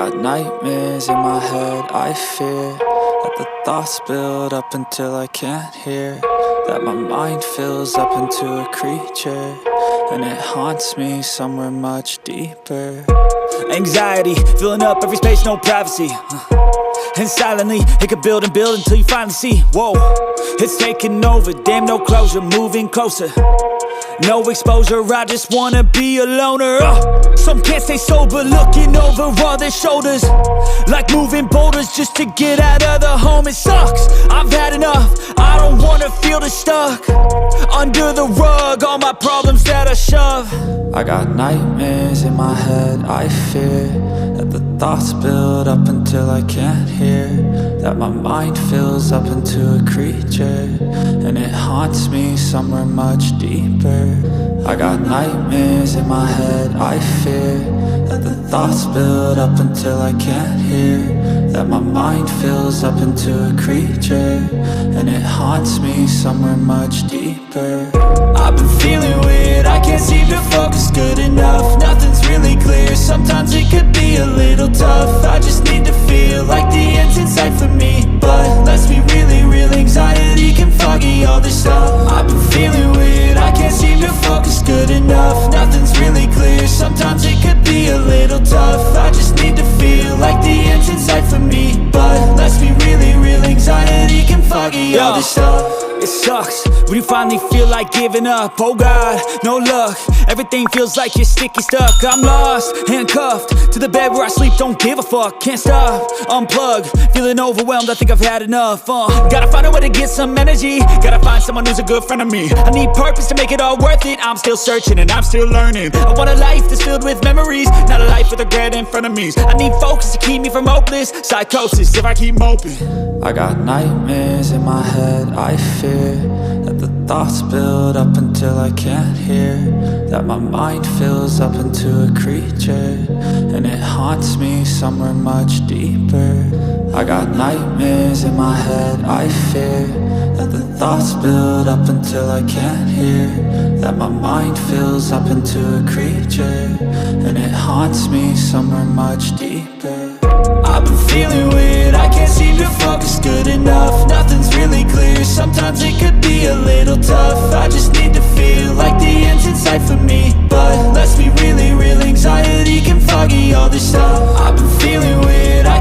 got nightmares in my head, I fear that the thoughts build up until I can't hear, that my mind fills up into a creature, and it haunts me somewhere much deeper. Anxiety, filling up every space, no privacy. And silently, it could build and build until you finally see, whoa, it's taking over, damn no closure, moving closer. No exposure, I just wanna be a loner. Some can't stay sober, looking over all their shoulders, like moving boulders just to get out of the home. It sucks, I've had enough, I don't wanna feel the stuck under the rug, all my problems that I shove. I got nightmares in my head, I fear that the thoughts build up until I can't hear, that my mind fills up into a creature, and it haunts me somewhere much deeper. I got nightmares in my head, I fear that the thoughts build up until I can't hear, that my mind fills up into a creature, and it haunts me somewhere much deeper. I've been feeling weird, I can't seem to focus good enough, nothing's really clear, sometimes it could be a little tough. I just need to feel like the end's in sight for me, but let's be really real, anxiety can foggy all this stuff. I've been feeling weird, I can't seem to focus good enough, nothing's really clear, sometimes it could be a little tough. I just need to feel like the end's in sight for me, but let's be really real, anxiety can foggy all this stuff. It sucks when you finally feel like giving up. Oh God, no luck, everything feels like you're sticky stuck. I'm lost, handcuffed to the bed where I sleep, don't give a fuck. Can't stop, unplug, feeling overwhelmed, I think I've had enough. Gotta find a way to get some energy, gotta find someone who's a good friend of me. I need purpose to make it all worth it, I'm still searching and I'm still learning. I want a life that's filled with memories, not a life with regret in front of me. I need focus to keep me from hopeless psychosis if I keep moping. I got nightmares in my head, I fear that the thoughts build up until I can't hear, that my mind fills up into a creature, and it haunts me somewhere much deeper. I got nightmares in my head, I fear that the thoughts build up until I can't hear, that my mind fills up into a creature, and it haunts me somewhere much deeper. I've been feeling weird, I can't seem to focus good enough, nothing's really clear, sometimes it could be a little tough. I just need to feel like the end's in sight for me, but let's be really real, anxiety can foggy all this stuff. I've been feeling weird, I